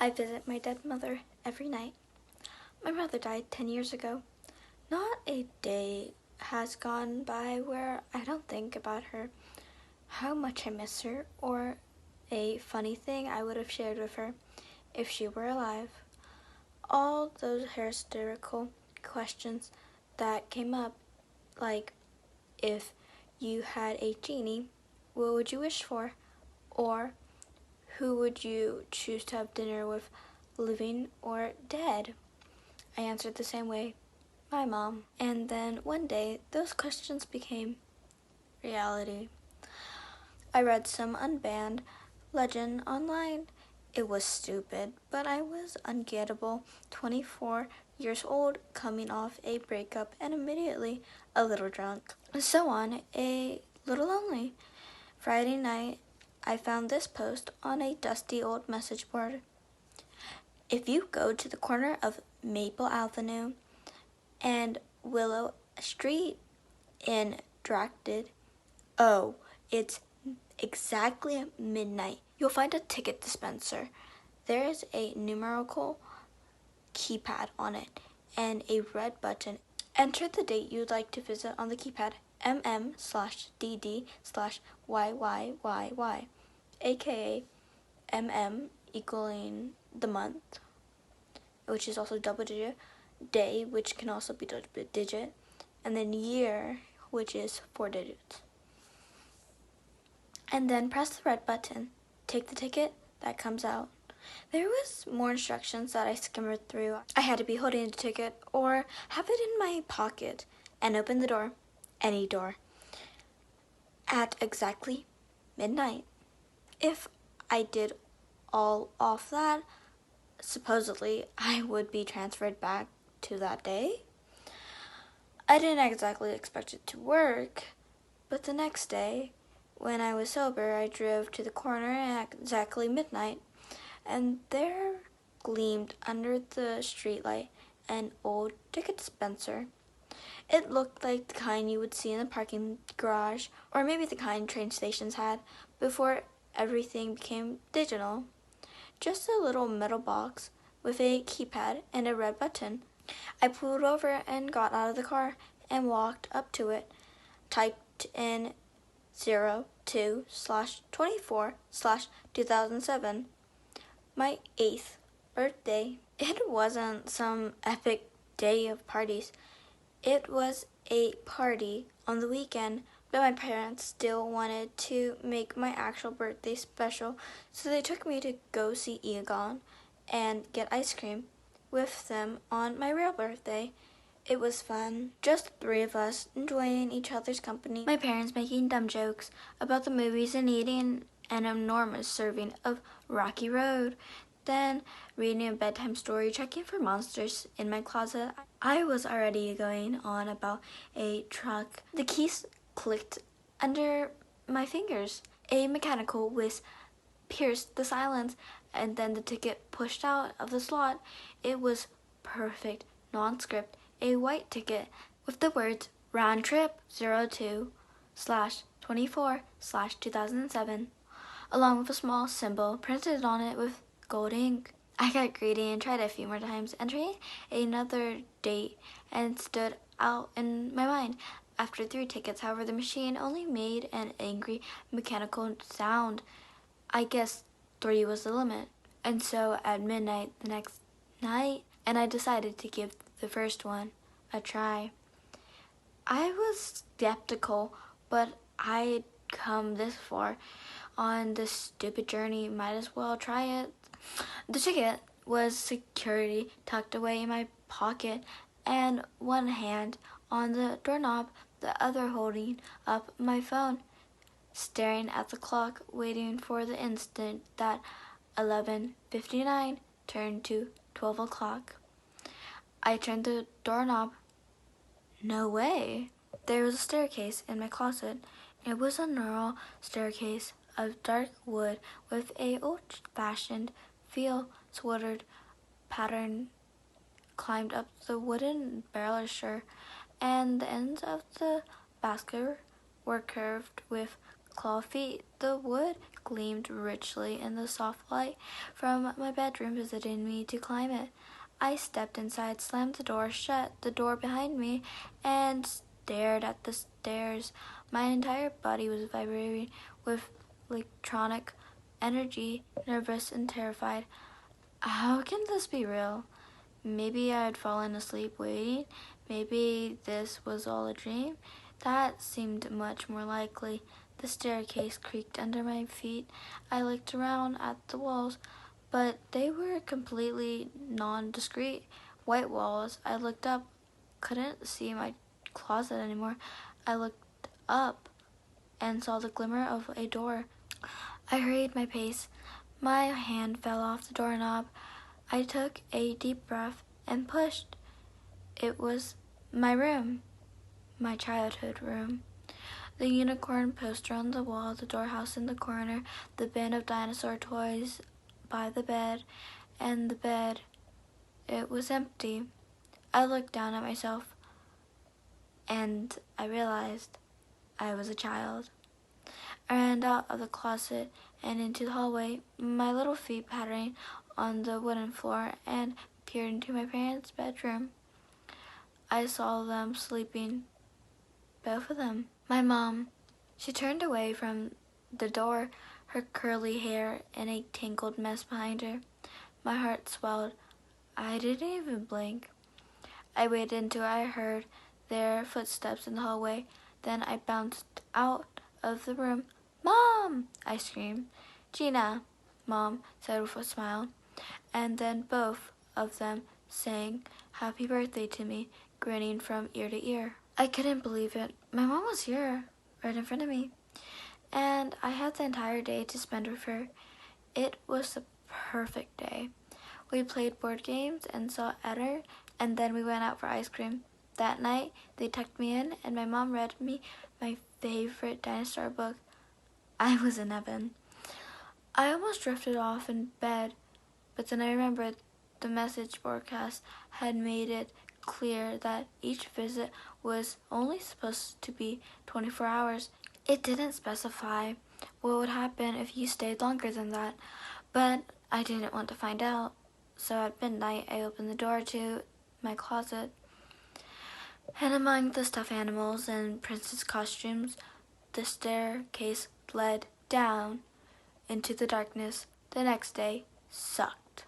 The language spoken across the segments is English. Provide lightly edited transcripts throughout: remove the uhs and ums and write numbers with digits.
I visit my dead mother every night. My mother died 10 years ago. Not a day has gone by where I don't think about her, how much I miss her, or a funny thing I would have shared with her if she were alive. All those hysterical questions that came up, like if you had a genie, what would you wish for? Or who would you choose to have dinner with, living or dead? I answered the same way, my mom. And then one day, those questions became reality. I read some unbanned legend online. It was stupid, but I was ungettable, 24 years old, coming off a breakup and immediately a little drunk. So on, a little lonely. Friday night, I found this post on a dusty old message board. If you go to the corner of Maple Avenue and Willow Street in Drafted, it's exactly midnight, you'll find a ticket dispenser. There is a numerical keypad on it and a red button. Enter the date you'd like to visit on the keypad, mm/dd/YYYY, aka mm equaling the month, which is also double digit, day, which can also be double digit, and then year, which is 4 digits. And then press the red button. Take the ticket that comes out. There was more instructions that I skimmed through. I had to be holding the ticket or have it in my pocket and open the door, any door, at exactly midnight. If I did all of that, supposedly I would be transferred back to that day. I didn't exactly expect it to work, but the next day, when I was sober, I drove to the corner at exactly midnight, and there gleamed under the streetlight an old ticket dispenser. It looked like the kind you would see in a parking garage, or maybe the kind train stations had before everything became digital. Just a little metal box with a keypad and a red button. I pulled over and got out of the car and walked up to it, typed in 02/24/2007, my 8th birthday. It wasn't some epic day of parties. It was a party on the weekend, but my parents still wanted to make my actual birthday special, so they took me to go see Egon and get ice cream with them on my real birthday. It was fun, just the 3 of us enjoying each other's company, my parents making dumb jokes about the movies and eating an enormous serving of Rocky Road, then reading a bedtime story, checking for monsters in my closet. I was already going on about a truck. The keys clicked under my fingers. A mechanical whiz pierced the silence, and then the ticket pushed out of the slot. It was perfect, non-script, a white ticket with the words round trip 02/24/2007, along with a small symbol printed on it with gold ink. I got greedy and tried a few more times, entering another date, and stood out in my mind. After 3 tickets, however, the machine only made an angry mechanical sound. I guess 3 was the limit. And so at midnight the next night, and I decided to give the first one a try. I was skeptical, but I'd come this far on this stupid journey, might as well try it. The ticket was security tucked away in my pocket, and one hand on the doorknob, the other holding up my phone, staring at the clock, waiting for the instant that 11:59 turned to 12 o'clock. I turned the doorknob. No way. There was a staircase in my closet. It was a narrow staircase of dark wood with a old-fashioned feel sweatered pattern climbed up the wooden baluster, and the ends of the basket were curved with claw feet. The wood gleamed richly in the soft light from my bedroom, visiting me to climb it. I stepped inside, slammed the door shut, the door behind me, and stared at the stairs. My entire body was vibrating with electronic energy, nervous and terrified. How can this be real? Maybe I had fallen asleep waiting. Maybe this was all a dream. That seemed much more likely. The staircase creaked under my feet. I looked around at the walls, but they were completely nondescript. White walls. I looked up, couldn't see my closet anymore. I looked up and saw the glimmer of a door. I hurried my pace. My hand fell off the doorknob. I took a deep breath and pushed. It was my room, my childhood room. The unicorn poster on the wall, the doorhouse in the corner, the bin of dinosaur toys by the bed, and the bed. It was empty. I looked down at myself, and I realized I was a child. I ran out of the closet and into the hallway, my little feet pattering on the wooden floor, and peered into my parents' bedroom. I saw them sleeping, both of them. My mom. She turned away from the door, her curly hair in a tangled mess behind her. My heart swelled. I didn't even blink. I waited until I heard their footsteps in the hallway. Then I bounced out of the room. "Mom!" I screamed. "Gina," Mom said with a smile. And then both of them sang happy birthday to me, grinning from ear to ear. I couldn't believe it. My mom was here, right in front of me. And I had the entire day to spend with her. It was the perfect day. We played board games and saw Eder, and then we went out for ice cream. That night, they tucked me in, and my mom read me my favorite dinosaur book. I was in heaven. I almost drifted off in bed, but then I remembered the message broadcast had made it clear that each visit was only supposed to be 24 hours. It didn't specify what would happen if you stayed longer than that, but I didn't want to find out. So at midnight, I opened the door to my closet, and among the stuffed animals and princess costumes, the staircase led down into the darkness. The next day sucked.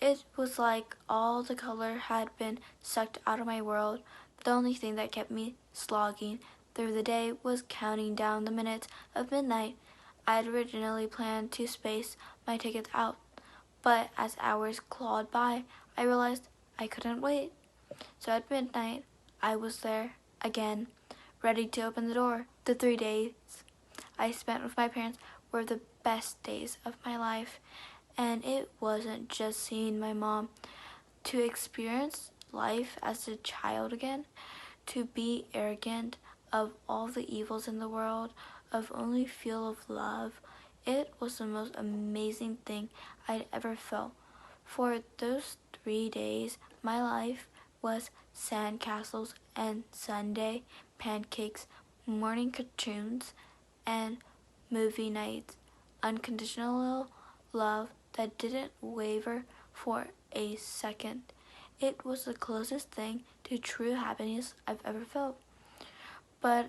It was like all the color had been sucked out of my world. The only thing that kept me slogging through the day was counting down the minutes of midnight. I had originally planned to space my tickets out, but as hours clawed by, I realized I couldn't wait. So at midnight, I was there again, ready to open the door. The 3 days I spent with my parents were the best days of my life, and it wasn't just seeing my mom. To experience life as a child again, to be arrogant of all the evils in the world, of only feel of love, it was the most amazing thing I'd ever felt. For those 3 days, my life was sandcastles and Sunday pancakes, morning cartoons, and movie nights. Unconditional love that didn't waver for a second. It was the closest thing to true happiness I've ever felt. But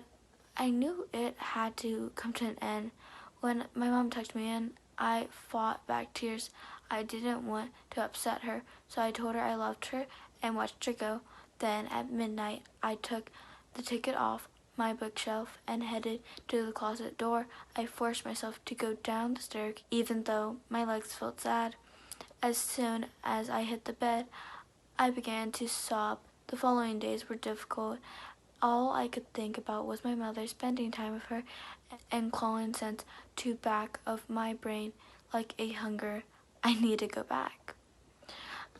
I knew it had to come to an end. When my mom tucked me in, I fought back tears. I didn't want to upset her, so I told her I loved her and watched her go. Then at midnight, I took the ticket off my bookshelf and headed to the closet door. I forced myself to go down the stairs, even though my legs felt sad. As soon as I hit the bed, I began to sob. The following days were difficult. All I could think about was my mother, spending time with her, and clawing sense to back of my brain like a hunger. I need to go back.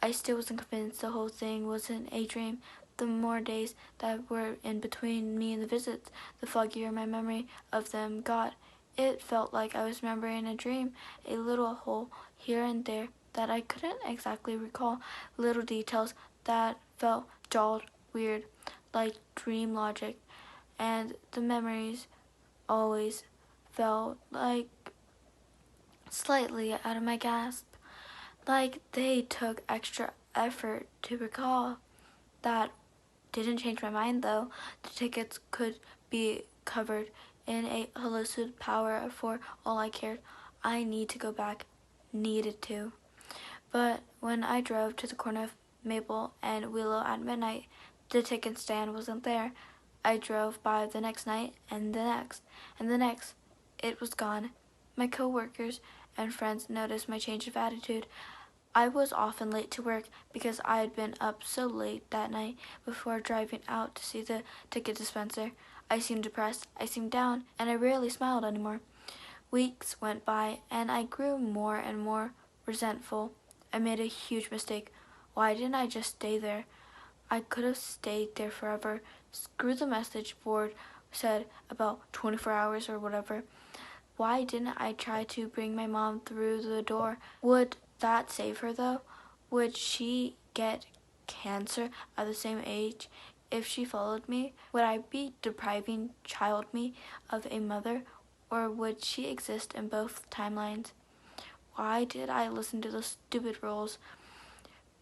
I still wasn't convinced the whole thing wasn't a dream. The more days that were in between me and the visits, the foggier my memory of them got. It felt like I was remembering a dream, a little hole here and there that I couldn't exactly recall, little details that felt jawed weird, like dream logic, and the memories always felt like slightly out of my grasp, like they took extra effort to recall. That didn't change my mind though. The tickets could be covered in a hallucinated power for all I cared. I need to go back. Needed to. But when I drove to the corner of Maple and Willow at midnight, the ticket stand wasn't there. I drove by the next night and the next and the next. It was gone. My coworkers and friends noticed my change of attitude. I was often late to work because I had been up so late that night before driving out to see the ticket dispenser. I seemed depressed, I seemed down, and I rarely smiled anymore. Weeks went by, and I grew more and more resentful. I made a huge mistake. Why didn't I just stay there? I could have stayed there forever. Screw the message board said about 24 hours or whatever. Why didn't I try to bring my mom through the door? Would that save her though? Would she get cancer at the same age if she followed me? Would I be depriving child me of a mother, or would she exist in both timelines? Why did I listen to those stupid rules?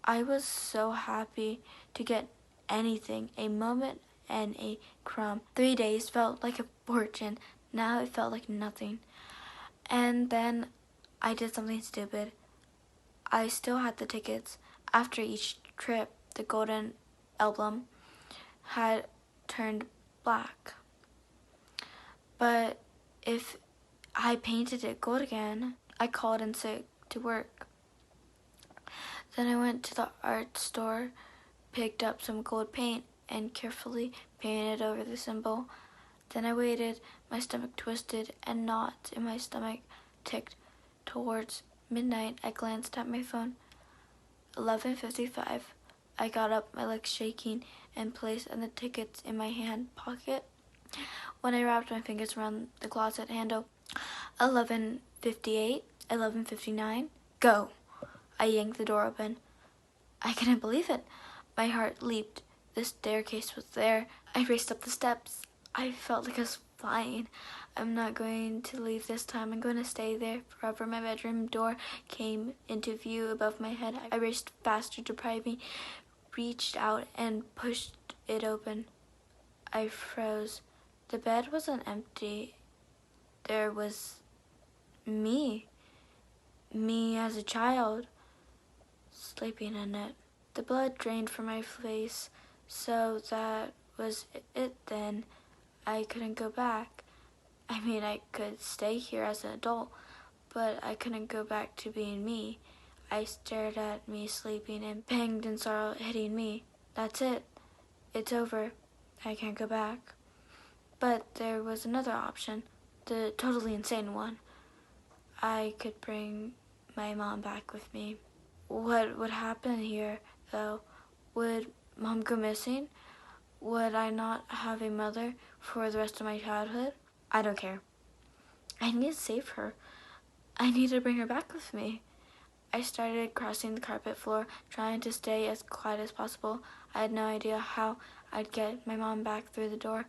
I was so happy to get anything, a moment and a crumb. 3 days felt like a fortune. Now it felt like nothing. And then I did something stupid. I still had the tickets. After each trip, the golden emblem had turned black. But if I painted it gold again, I called in sick to work. Then I went to the art store, picked up some gold paint, and carefully painted over the symbol. Then I waited, my stomach twisted, and knots in my stomach ticked. Towards midnight, I glanced at my phone. 11:55. I got up, my legs shaking, and placed the tickets in my hand pocket. When I wrapped my fingers around the closet handle, 11:58, 11:59, go! I yanked the door open. I couldn't believe it. My heart leaped. The staircase was there. I raced up the steps. I felt like I was flying. I'm not going to leave this time. I'm going to stay there forever. My bedroom door came into view above my head. I raced faster, depriving, reached out and pushed it open. I froze. The bed wasn't empty. There was me. Me as a child, sleeping in it. The blood drained from my face, so that was it then. I couldn't go back. I mean, I could stay here as an adult, but I couldn't go back to being me. I stared at me sleeping and panged in sorrow, hitting me. That's it. It's over. I can't go back. But there was another option, the totally insane one. I could bring my mom back with me. What would happen here, though? Would Mom go missing? Would I not have a mother for the rest of my childhood? I don't care. I need to save her. I need to bring her back with me. I started crossing the carpet floor, trying to stay as quiet as possible. I had no idea how I'd get my mom back through the door,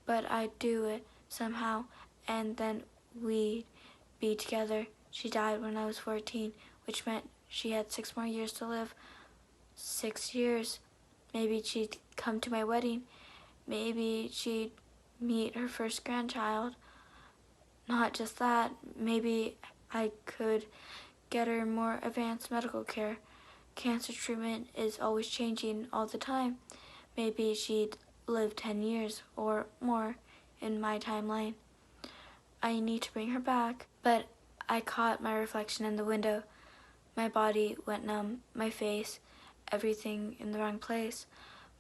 but I'd do it somehow, and then we'd be together. She died when I was 14, which meant she had 6 more years to live. 6 years. Maybe she'd come to my wedding. Maybe she'd meet her first grandchild. Not just that, maybe I could get her more advanced medical care. Cancer treatment is always changing all the time. Maybe she'd live 10 years or more in my timeline. I need to bring her back, but I caught my reflection in the window. My body went numb, my face, everything in the wrong place.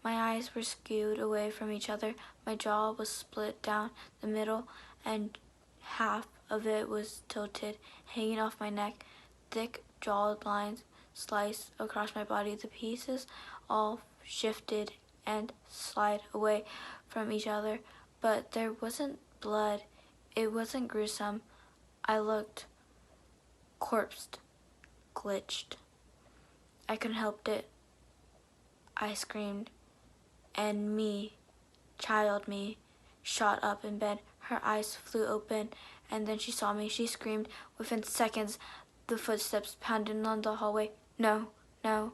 My eyes were skewed away from each other. My jaw was split down the middle, and half of it was tilted, hanging off my neck. Thick jawed lines sliced across my body. The pieces all shifted and slid away from each other, but there wasn't blood. It wasn't gruesome. I looked corpsed, glitched. I couldn't help it. I screamed, and me, child me, shot up in bed. Her eyes flew open, and then she saw me. She screamed. Within seconds, the footsteps pounded on the hallway. No, no,